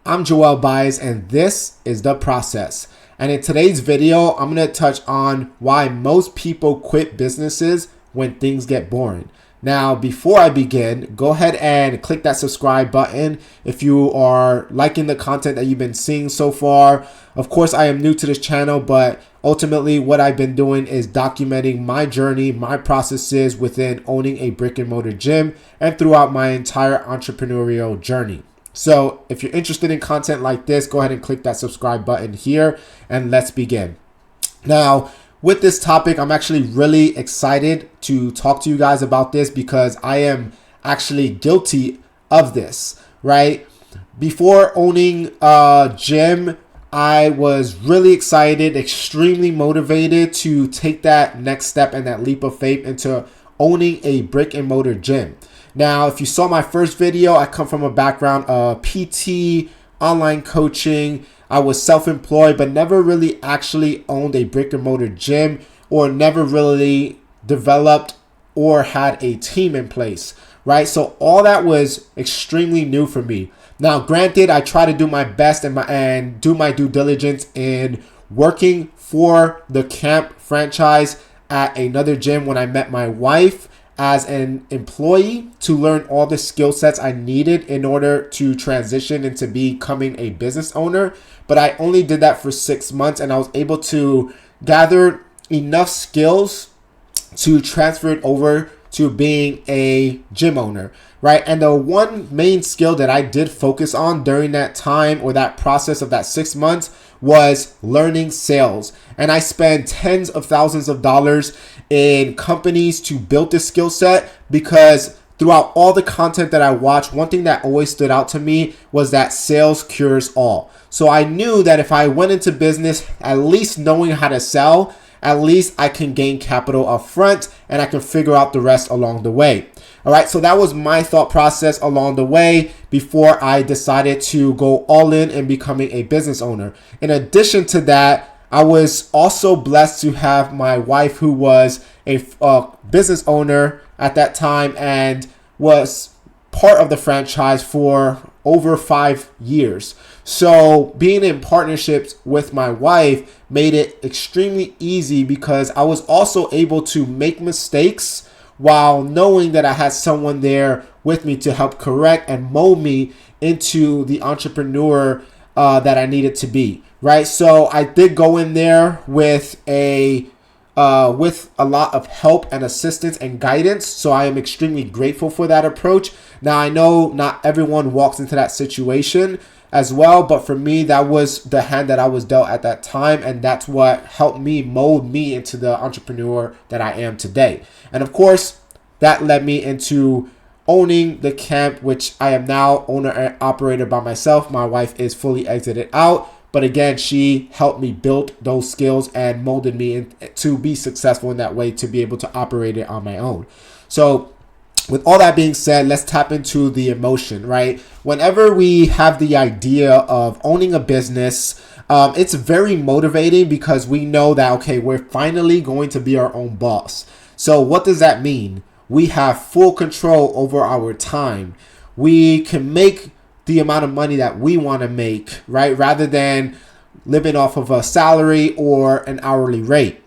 I'm Joel Baez, and this is The Process. And in today's video, I'm going to touch on why most people quit businesses when things get boring. Now, before I begin, go ahead and click that subscribe button if you are liking the content that you've been seeing so far. Of course, I am new to this channel, but ultimately what I've been doing is documenting my journey, my processes within owning a brick and mortar gym and throughout my entire entrepreneurial journey. So if you're interested in content like this, go ahead and click that subscribe button here and let's begin. Now, with this topic, I'm actually really excited to talk to you guys about this because I am actually guilty of this, right? Before owning a gym, I was really excited, extremely motivated to take that next step and that leap of faith into owning a brick and mortar gym. Now, if you saw my first video, I come from a background of PT, online coaching. I was self-employed, but never really actually owned a brick and mortar gym or never really developed or had a team in place, right? So all that was extremely new for me. Now, granted, I try to do my best and do my due diligence in working for the camp franchise at another gym when I met my wife as an employee to learn all the skill sets I needed in order to transition into becoming a business owner. But I only did that for 6 months and I was able to gather enough skills to transfer it over to being a gym owner, right? And the one main skill that I did focus on during that time or that process of that 6 months was learning sales. And I spent tens of thousands of dollars in companies to build this skill set because throughout all the content that I watched, one thing that always stood out to me was that sales cures all. So I knew that if I went into business, at least knowing how to sell, at least I can gain capital up front and I can figure out the rest along the way. All right, so that was my thought process along the way before I decided to go all in and becoming a business owner. In addition to that, I was also blessed to have my wife who was a business owner at that time and was part of the franchise for over 5 years. So being in partnerships with my wife made it extremely easy because I was also able to make mistakes while knowing that I had someone there with me to help correct and mold me into the entrepreneur that I needed to be, right? So I did go in there with a lot of help and assistance and guidance. So I am extremely grateful for that approach. Now, I know not everyone walks into that situation as well, but for me, that was the hand that I was dealt at that time. And that's what helped me mold me into the entrepreneur that I am today. And of course, that led me into owning the camp, which I am now owner and operator by myself. My wife is fully exited out. But again, she helped me build those skills and molded me to be successful in that way, to be able to operate it on my own. So with all that being said, let's tap into the emotion, right? Whenever we have the idea of owning a business, it's very motivating because we know that, okay, we're finally going to be our own boss. So what does that mean? We have full control over our time. We can make the amount of money that we want to make, right? Rather than living off of a salary or an hourly rate,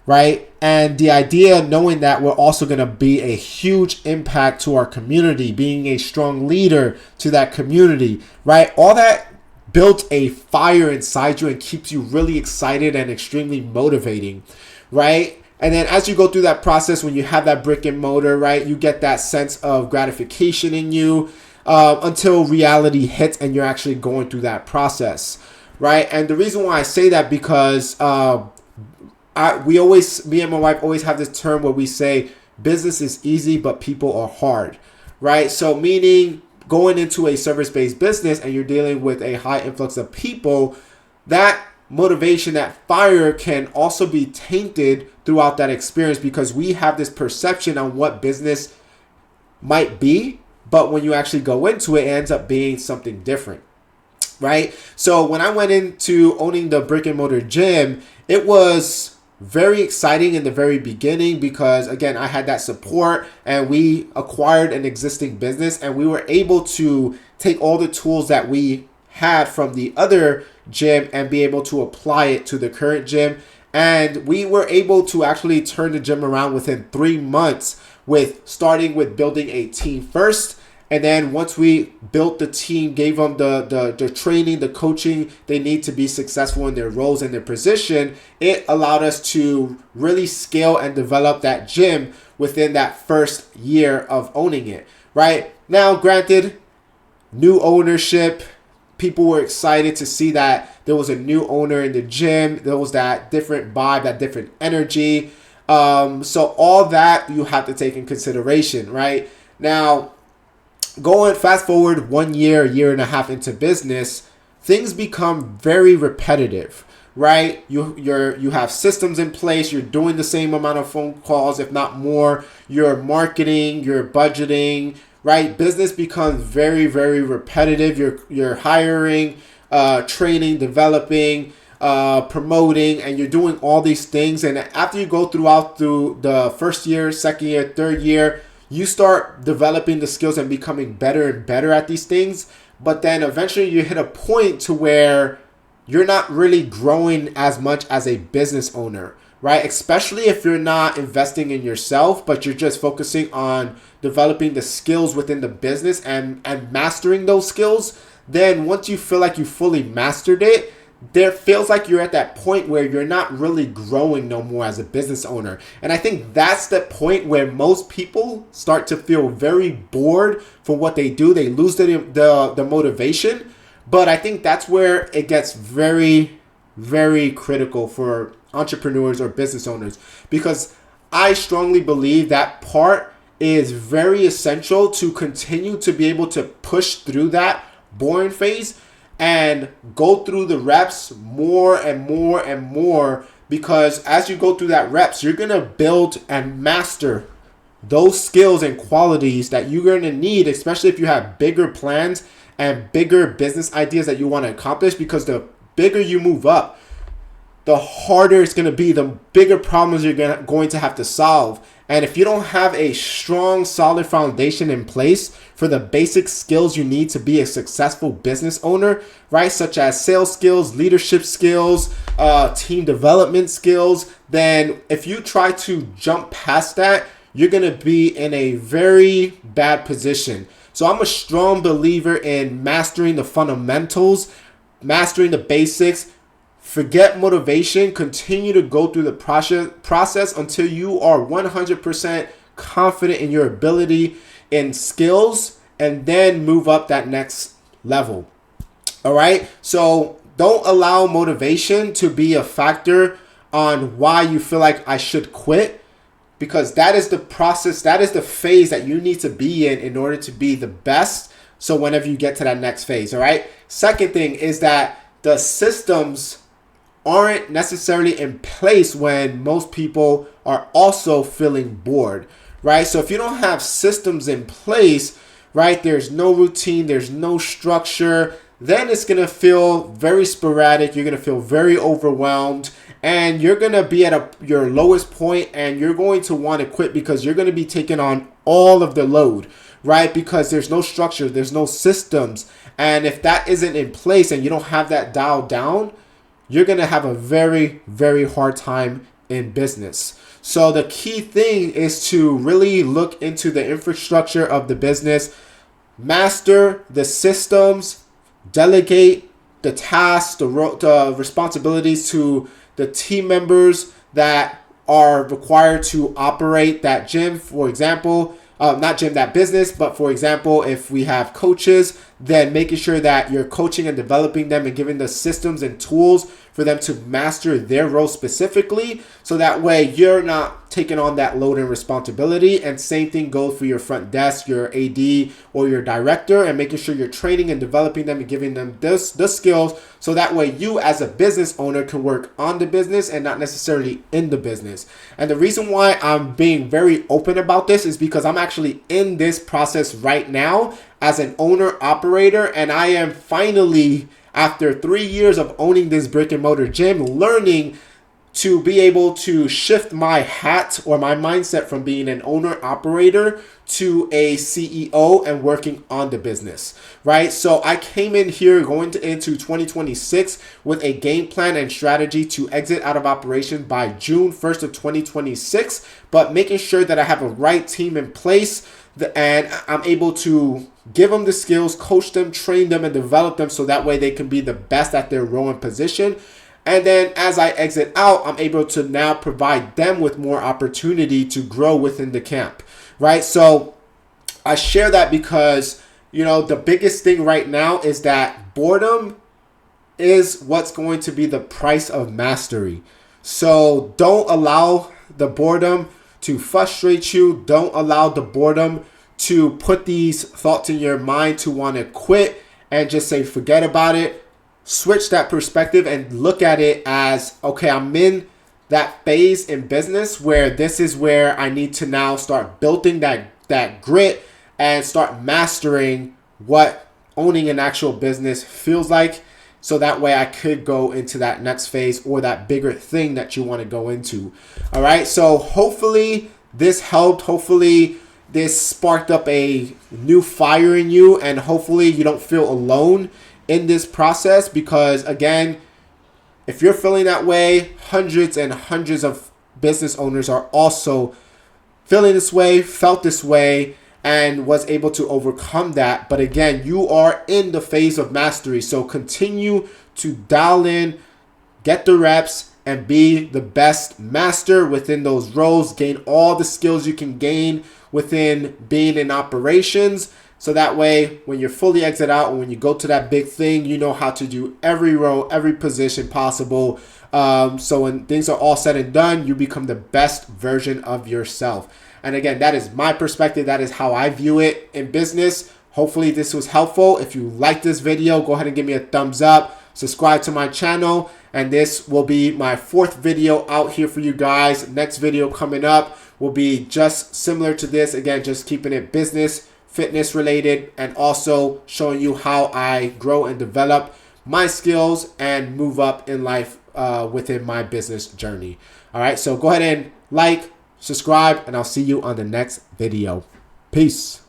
right? And the idea, knowing that we're also going to be a huge impact to our community, being a strong leader to that community, right? All that built a fire inside you and keeps you really excited and extremely motivating, right? And then as you go through that process, when you have that brick and mortar, right, you get that sense of gratification in you until reality hits and you're actually going through that process, right? And the reason why I say that because me and my wife always have this term where we say business is easy, but people are hard, right? So meaning going into a service-based business and you're dealing with a high influx of people, that motivation, that fire can also be tainted throughout that experience because we have this perception on what business might be, but when you actually go into it, it ends up being something different, right? So when I went into owning the brick and mortar gym, it was very exciting in the very beginning because, again, I had that support and we acquired an existing business and we were able to take all the tools that we had from the other gym and be able to apply it to the current gym. And we were able to actually turn the gym around within 3 months, with starting with building a team first. And then once we built the team, gave them the training, the coaching they need to be successful in their roles and their position, it allowed us to really scale and develop that gym within that first year of owning it, right? Now, granted, new ownership, people were excited to see that there was a new owner in the gym. There was that different vibe, that different energy. So all that you have to take in consideration, right? Now, going fast forward 1 year, year and a half into business, things become very repetitive, right? You have systems in place. You're doing the same amount of phone calls, if not more. You're marketing, you're budgeting, right? Business becomes very, very repetitive. You're hiring, training, developing, promoting, and you're doing all these things. And after you go through the first year, second year, third year, you start developing the skills and becoming better and better at these things. But then eventually you hit a point to where you're not really growing as much as a business owner, right? Especially if you're not investing in yourself, but you're just focusing on developing the skills within the business and mastering those skills. Then once you feel like you fully mastered it, there feels like you're at that point where you're not really growing no more as a business owner. And I think that's the point where most people start to feel very bored for what they do. They lose the motivation. But I think that's where it gets very, very critical for entrepreneurs or business owners, because I strongly believe that part is very essential to continue to be able to push through that boring phase and go through the reps more and more and more, because as you go through that reps, you're going to build and master those skills and qualities that you're going to need, especially if you have bigger plans and bigger business ideas that you want to accomplish, because the bigger you move up, the harder it's going to be, the bigger problems you're going to have to solve. And if you don't have a strong, solid foundation in place for the basic skills you need to be a successful business owner, right, such as sales skills, leadership skills, team development skills, then if you try to jump past that, you're going to be in a very bad position. So I'm a strong believer in mastering the fundamentals, mastering the basics. Forget motivation. Continue to go through the process until you are 100% confident in your ability and skills, and then move up that next level. All right. So don't allow motivation to be a factor on why you feel like I should quit, because that is the process. That is the phase that you need to be in order to be the best. So whenever you get to that next phase. All right. Second thing is that the systems aren't necessarily in place when most people are also feeling bored, right? So if you don't have systems in place, right, there's no routine, there's no structure, then it's going to feel very sporadic. You're going to feel very overwhelmed, and you're going to be at your lowest point, and you're going to want to quit because you're going to be taking on all of the load, right? Because there's no structure, there's no systems. And if that isn't in place and you don't have that dialed down, you're going to have a very, very hard time in business. So the key thing is to really look into the infrastructure of the business, master the systems, delegate the tasks, the responsibilities to the team members that are required to operate that gym. For example, not gym, that business, but for example, if we have coaches, then making sure that you're coaching and developing them and giving the systems and tools for them to master their role specifically, so that way you're not taking on that load and responsibility. And same thing goes for your front desk, your AD, or your director, and making sure you're training and developing them and giving them the skills, so that way you as a business owner can work on the business and not necessarily in the business. And the reason why I'm being very open about this is because I'm actually in this process right now as an owner operator, and I am finally, after 3 years of owning this brick and mortar gym, learning to be able to shift my hat or my mindset from being an owner operator to a CEO and working on the business, right? So I came in here into 2026 with a game plan and strategy to exit out of operations by June 1st of 2026, but making sure that I have a right team in place and I'm able to give them the skills, coach them, train them, and develop them so that way they can be the best at their role and position. And then as I exit out, I'm able to now provide them with more opportunity to grow within the camp, right? So I share that because, the biggest thing right now is that boredom is what's going to be the price of mastery. So don't allow the boredom to frustrate you. Don't allow the boredom to put these thoughts in your mind to want to quit and just say, forget about it. Switch that perspective and look at it as, okay, I'm in that phase in business where this is where I need to now start building that grit and start mastering what owning an actual business feels like. So that way I could go into that next phase or that bigger thing that you want to go into. All right. So hopefully this helped. Hopefully this sparked up a new fire in you, and hopefully you don't feel alone in this process, because again, if you're feeling that way, hundreds and hundreds of business owners are also feeling this way, felt this way, and was able to overcome that. But again, you are in the phase of mastery. So continue to dial in, get the reps, and be the best master within those roles. Gain all the skills you can gain within being in operations. So that way, when you're fully exit out and when you go to that big thing, you know how to do every role, every position possible. So when things are all said and done, you become the best version of yourself. And again, that is my perspective. That is how I view it in business. Hopefully this was helpful. If you like this video, go ahead and give me a thumbs up. Subscribe to my channel. And this will be my 4th video out here for you guys. Next video coming up will be just similar to this. Again, just keeping it business, fitness related, and also showing you how I grow and develop my skills and move up in life within my business journey. All right, so go ahead and like, subscribe, and I'll see you on the next video. Peace.